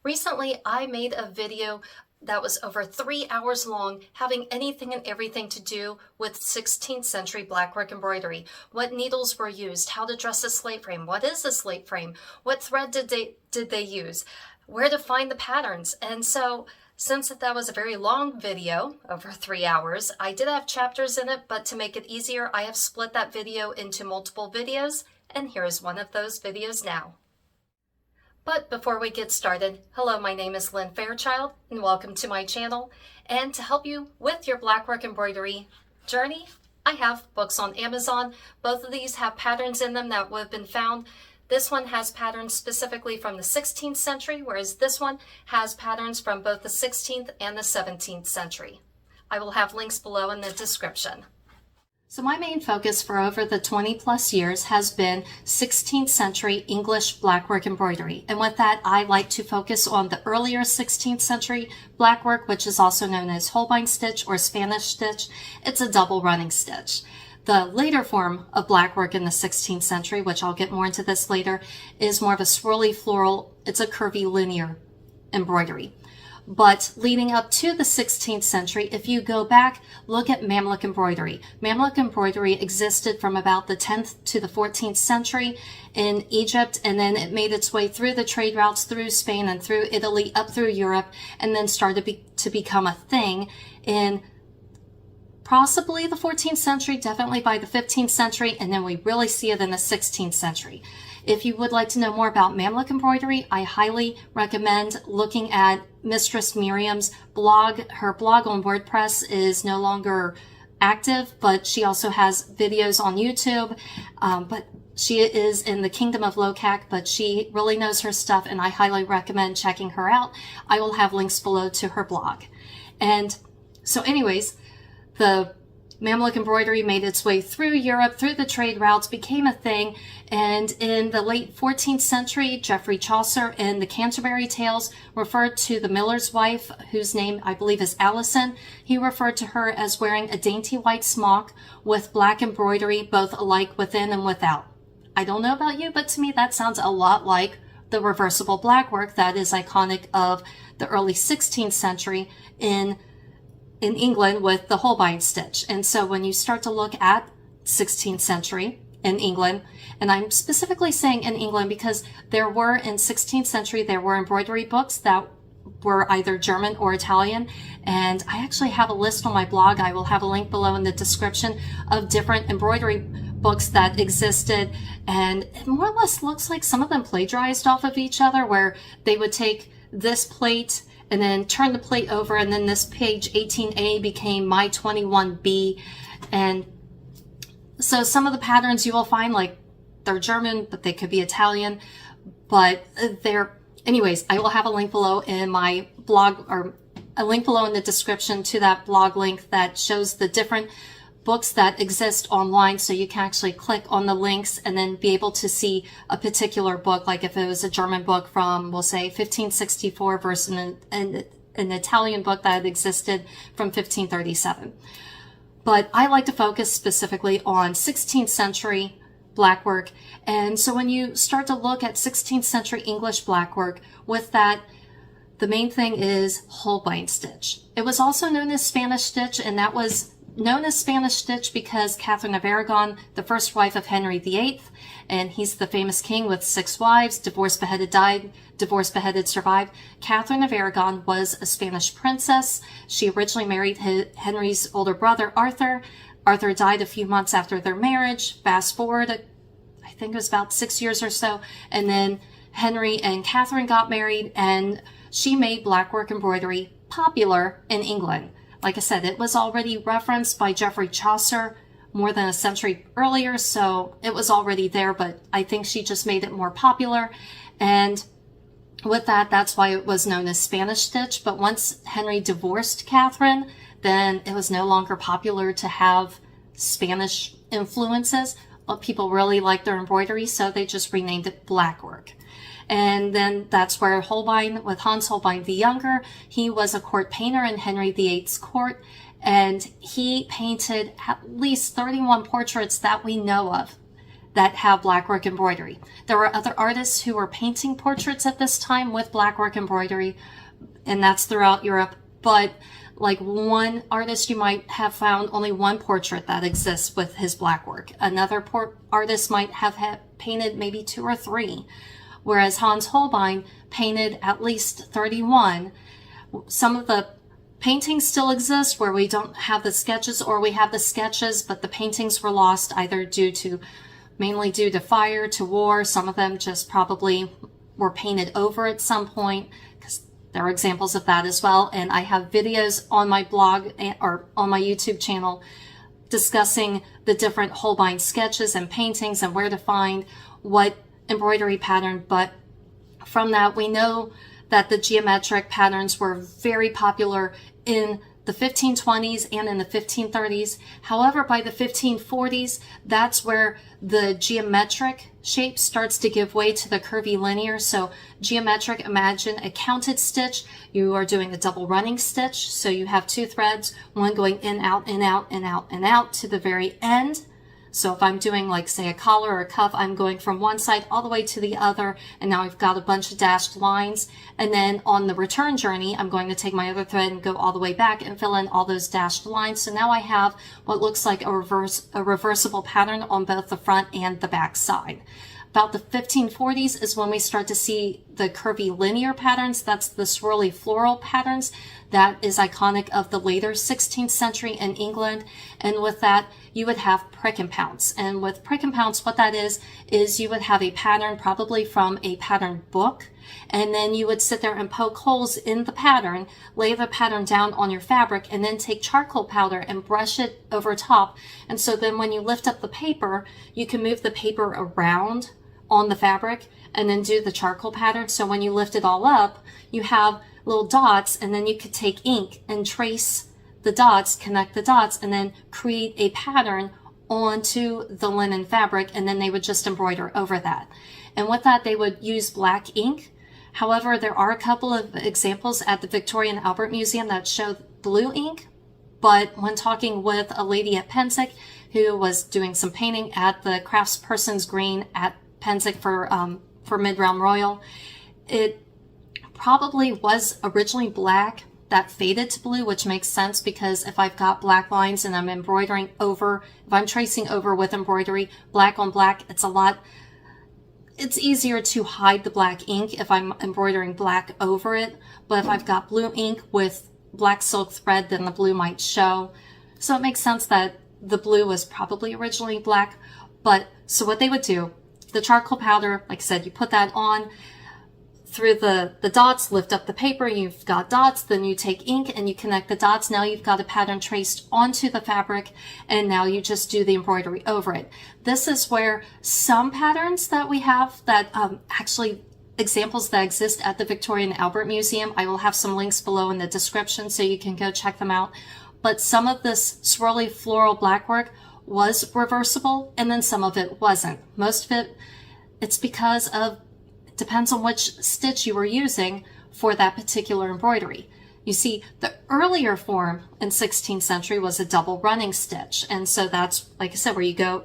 Recently, I made a video that was over 3 hours long, having anything and everything to do with 16th century blackwork embroidery. What needles were used, how to dress a slate frame, what is a slate frame, what thread did they use, where to find the patterns. And so, since that was a very long video, over 3 hours, I did have chapters in it, but to make it easier, I have split that video into multiple videos, and here's one of those videos now. But before we get started, hello, my name is Lynn Fairchild, and welcome to my channel. And to help you with your blackwork embroidery journey, I have books on Amazon. Both of these have patterns in them that would have been found. This one has patterns specifically from the 16th century, whereas this one has patterns from both the 16th and the 17th century. I will have links below in the description. So my main focus for over the 20 plus years has been 16th century English blackwork embroidery. And with that, I like to focus on the earlier 16th century blackwork, which is also known as Holbein stitch or Spanish stitch. It's a double running stitch. The later form of blackwork in the 16th century, which I'll get more into this later, is more of a swirly floral. It's a curvy linear embroidery. But leading up to the 16th century, if you go back, look at Mamluk embroidery. Mamluk embroidery existed from about the 10th to the 14th century in Egypt, and then it made its way through the trade routes through Spain and through Italy, up through Europe, and then started to become a thing in possibly the 14th century, definitely by the 15th century, and then we really see it in the 16th century. If you would like to know more about Mamluk embroidery, I highly recommend looking at Mistress Miriam's blog. Her blog on WordPress is no longer active, but she also has videos on YouTube. But she is in the Kingdom of Locac, but she really knows her stuff, and I highly recommend checking her out. I will have links below to her blog. And so anyways, the Mamluk embroidery made its way through Europe, through the trade routes, became a thing, and in the late 14th century, Geoffrey Chaucer in the Canterbury Tales referred to the miller's wife, whose name I believe is Alison. He referred to her as wearing a dainty white smock with black embroidery, both alike within and without. I don't know about you, but to me that sounds a lot like the reversible blackwork that is iconic of the early 16th century in England with the Holbein stitch. And so when you start to look at 16th century in England, and I'm specifically saying in England because there were in 16th century, there were embroidery books that were either German or Italian. And I actually have a list on my blog. I will have a link below in the description of different embroidery books that existed. And it more or less looks like some of them plagiarized off of each other, where they would take this plate and then turn the plate over, and then this page 18A became my 21B. And so some of the patterns you will find, like, they're German, but they could be Italian, but anyways, I will have a link below in my blog, or a link below in the description to that blog link that shows the different books that exist online, so you can actually click on the links and then be able to see a particular book, like if it was a German book from, we'll say, 1564 versus an Italian book that existed from 1537. But I like to focus specifically on 16th century blackwork. And so when you start to look at 16th century English blackwork, with that, the main thing is Holbein stitch. It was also known as Spanish stitch, and that was known as Spanish stitch because Catherine of Aragon, the first wife of Henry VIII, and he's the famous king with 6 wives, divorced, beheaded, died, divorced, beheaded, survived. Catherine of Aragon was a Spanish princess. She originally married Henry's older brother, Arthur. Arthur died a few months after their marriage. Fast forward, I think it was about 6 years or so, and then Henry and Catherine got married, and she made blackwork embroidery popular in England. Like I said, it was already referenced by Geoffrey Chaucer more than a century earlier, so it was already there, but I think she just made it more popular. And with that, that's why it was known as Spanish stitch. But once Henry divorced Catherine, then it was no longer popular to have Spanish influences. But people really liked their embroidery, so they just renamed it blackwork. And then that's where Holbein, with Hans Holbein the Younger, he was a court painter in Henry VIII's court, and he painted at least 31 portraits that we know of that have blackwork embroidery. There were other artists who were painting portraits at this time with blackwork embroidery, and that's throughout Europe. But like one artist, you might have found only one portrait that exists with his blackwork. Another artist might have painted maybe 2 or 3, whereas Hans Holbein painted at least 31. Some of the paintings still exist where we don't have the sketches, or we have the sketches, but the paintings were lost either mainly due to fire, to war. Some of them just probably were painted over at some point, because there are examples of that as well. And I have videos on my blog or on my YouTube channel discussing the different Holbein sketches and paintings and where to find what embroidery pattern. But from that, we know that the geometric patterns were very popular in the 1520s and in the 1530s. However, by the 1540s, that's where the geometric shape starts to give way to the curvy linear. So geometric, imagine a counted stitch. You are doing a double running stitch. So you have 2 threads, one going in, out, in, out, in, out, and out to the very end. So if I'm doing like say a collar or a cuff, I'm going from one side all the way to the other, and now I've got a bunch of dashed lines. And then on the return journey, I'm going to take my other thread and go all the way back and fill in all those dashed lines. So now I have what looks like a reversible pattern on both the front and the back side. About the 1540s is when we start to see the curvy linear patterns. That's the swirly floral patterns. That is iconic of the later 16th century in England. And with that, you would have prick and pounce. And with prick and pounce, what that is you would have a pattern probably from a pattern book. And then you would sit there and poke holes in the pattern, lay the pattern down on your fabric, and then take charcoal powder and brush it over top. And so then when you lift up the paper, you can move the paper around on the fabric and then do the charcoal pattern. So when you lift it all up, you have little dots, and then you could take ink and trace the dots, connect the dots, and then create a pattern onto the linen fabric, and then they would just embroider over that. And with that, they would use black ink. However, there are a couple of examples at the Victoria and Albert Museum that show blue ink, but when talking with a lady at Pensick who was doing some painting at the Craftsperson's Green at Pensick for Mid-Realm Royal, it probably was originally black that faded to blue, which makes sense because if I've got black lines and I'm embroidering over, if I'm tracing over with embroidery, black on black, it's easier to hide the black ink if I'm embroidering black over it. But if I've got blue ink with black silk thread, then the blue might show. So it makes sense that the blue was probably originally black. But so what they would do, the charcoal powder, like I said, you put that on through the dots, lift up the paper, you've got dots, then you take ink and you connect the dots. Now you've got a pattern traced onto the fabric, and now you just do the embroidery over it. This is where some patterns that we have that actually examples that exist at the Victoria and Albert Museum, I will have some links below in the description so you can go check them out. But some of this swirly floral blackwork was reversible, and then some of it wasn't. Most of it, it's because of depends on which stitch you were using for that particular embroidery. You see, the earlier form in 16th century was a double running stitch. And so that's, like I said, where you go,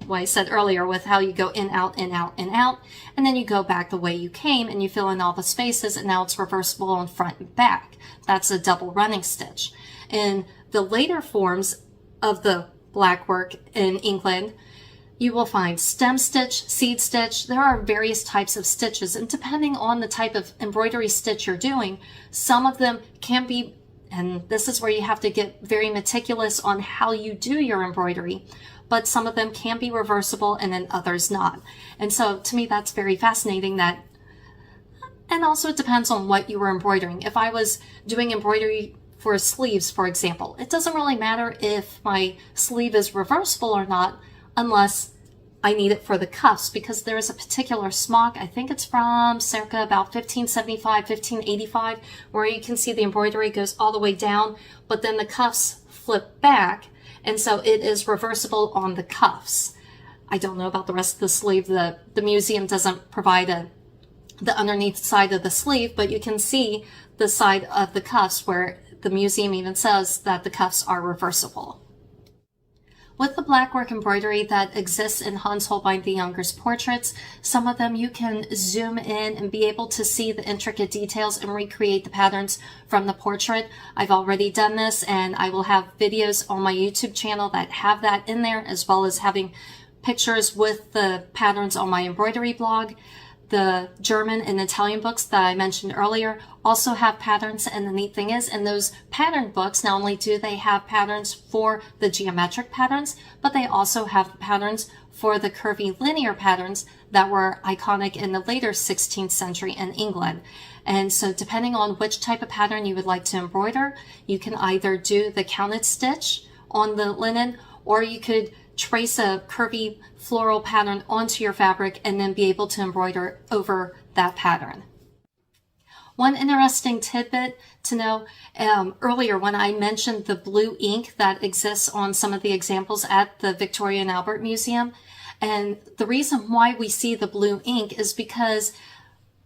what I said earlier with how you go in, out, in, out, in, out. And then you go back the way you came and you fill in all the spaces, and now it's reversible on front and back. That's a double running stitch. In the later forms of the blackwork in England, you will find stem stitch, seed stitch. There are various types of stitches, and depending on the type of embroidery stitch you're doing, some of them can be, and this is where you have to get very meticulous on how you do your embroidery, but some of them can be reversible and then others not. And so to me, that's very fascinating that, and also it depends on what you were embroidering. If I was doing embroidery for sleeves, for example, it doesn't really matter if my sleeve is reversible or not, unless I need it for the cuffs, because there is a particular smock, I think it's from circa about 1575, 1585, where you can see the embroidery goes all the way down, but then the cuffs flip back, and so it is reversible on the cuffs. I don't know about the rest of the sleeve. The museum doesn't provide the underneath side of the sleeve, but you can see the side of the cuffs where the museum even says that the cuffs are reversible. With the Blackwork embroidery that exists in Hans Holbein the Younger's portraits, some of them you can zoom in and be able to see the intricate details and recreate the patterns from the portrait. I've already done this, and I will have videos on my YouTube channel that have that in there, as well as having pictures with the patterns on my embroidery blog. The German and Italian books that I mentioned earlier also have patterns, and the neat thing is, in those pattern books, not only do they have patterns for the geometric patterns, but they also have patterns for the curvy linear patterns that were iconic in the later 16th century in England. And so depending on which type of pattern you would like to embroider, you can either do the counted stitch on the linen, or you could trace a curvy floral pattern onto your fabric and then be able to embroider over that pattern. One interesting tidbit to know, earlier when I mentioned the blue ink that exists on some of the examples at the Victoria and Albert Museum, and the reason why we see the blue ink is because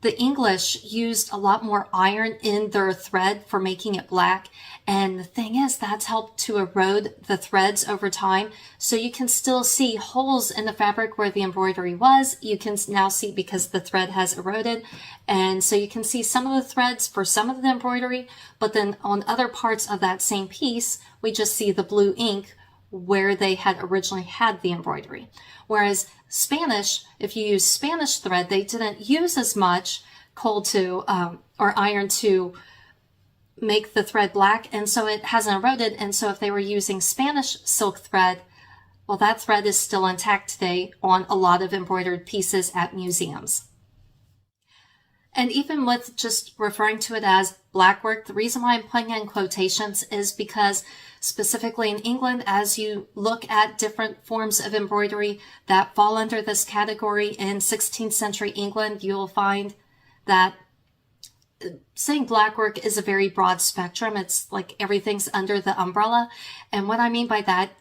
the English used a lot more iron in their thread for making it black. And the thing is, that's helped to erode the threads over time. So you can still see holes in the fabric where the embroidery was. You can now see because the thread has eroded. And so you can see some of the threads for some of the embroidery, but then on other parts of that same piece, we just see the blue ink where they had originally had the embroidery. Whereas Spanish, if you use Spanish thread, they didn't use as much coal to or iron to make the thread black, and so it hasn't eroded. And so if they were using Spanish silk thread, well, that thread is still intact today on a lot of embroidered pieces at museums. And even with just referring to it as blackwork, the reason why I'm putting in quotations is because specifically in England, as you look at different forms of embroidery that fall under this category in 16th century England, you'll find that saying blackwork is a very broad spectrum. It's like everything's under the umbrella. And what I mean by that,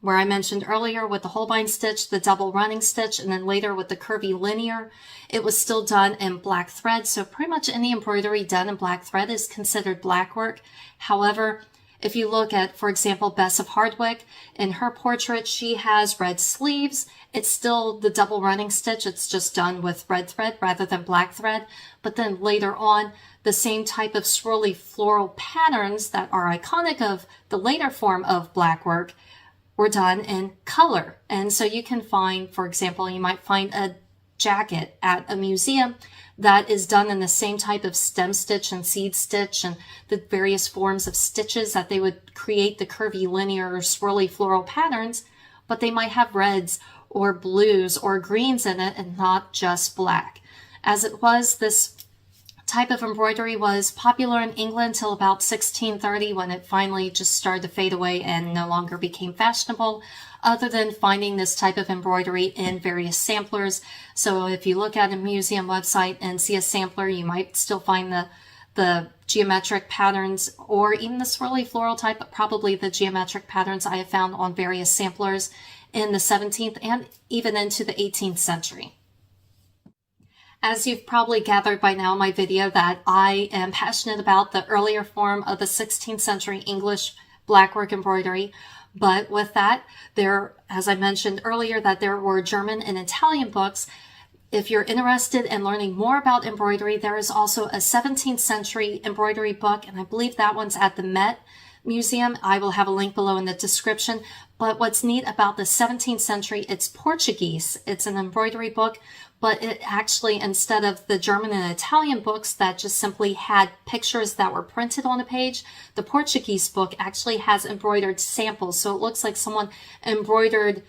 where I mentioned earlier with the Holbein stitch, the double running stitch, and then later with the curvy linear, it was still done in black thread. So pretty much any embroidery done in black thread is considered blackwork. However, if you look at, for example, Bess of Hardwick, in her portrait, she has red sleeves. It's still the double running stitch. It's just done with red thread rather than black thread. But then later on, the same type of swirly floral patterns that are iconic of the later form of blackwork were done in color. And so you can find, for example, you might find a jacket at a museum that is done in the same type of stem stitch and seed stitch and the various forms of stitches that they would create the curvy linear or swirly floral patterns, but they might have reds or blues or greens in it and not just black. As it was, this type of embroidery was popular in England till about 1630, when it finally just started to fade away and no longer became fashionable, other than finding this type of embroidery in various samplers. So if you look at a museum website and see a sampler, you might still find the geometric patterns or even the swirly floral type, but probably the geometric patterns I have found on various samplers in the 17th and even into the 18th century. As you've probably gathered by now in my video, that I am passionate about the earlier form of the 16th century English blackwork embroidery. But with that, as I mentioned earlier, that there were German and Italian books. If you're interested in learning more about embroidery, there is also a 17th century embroidery book, and I believe that one's at the Met Museum. I will have a link below in the description. But what's neat about the 17th century, it's Portuguese. It's an embroidery book, but it actually, instead of the German and Italian books that just simply had pictures that were printed on a page, the Portuguese book actually has embroidered samples. So it looks like someone embroidered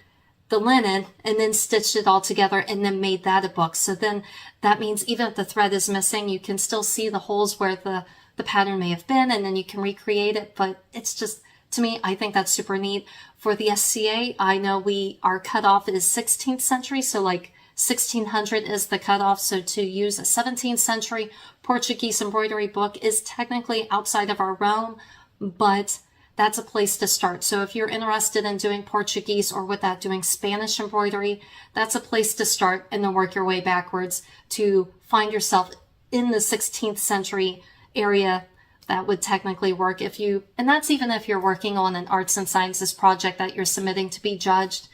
the linen and then stitched it all together and then made that a book. So then that means even if the thread is missing, you can still see the holes where the pattern may have been, and then you can recreate it. But it's just, to me, I think that's super neat. For the SCA, I know our cutoff is 16th century, so like 1600 is the cutoff. So to use a 17th century Portuguese embroidery book is technically outside of our realm, but that's a place to start. So if you're interested in doing Portuguese, or with that doing Spanish embroidery, that's a place to start, and then work your way backwards to find yourself in the 16th century area that would technically work if you, and that's even if you're working on an arts and sciences project that you're submitting to be judged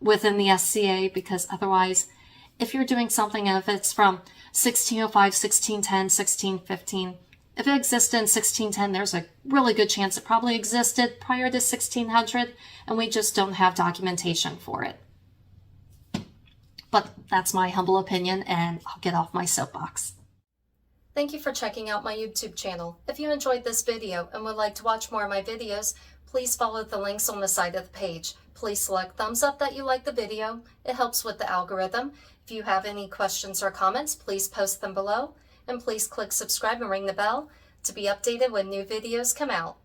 within the SCA, because otherwise, if you're doing something, if it's from 1605, 1610, 1615, if it existed in 1610, there's a really good chance it probably existed prior to 1600, and we just don't have documentation for it. But that's my humble opinion, and I'll get off my soapbox. Thank you for checking out my YouTube channel. If you enjoyed this video and would like to watch more of my videos, please follow the links on the side of the page. Please select thumbs up that you like the video. It helps with the algorithm. If you have any questions or comments, please post them below. And please click subscribe and ring the bell to be updated when new videos come out.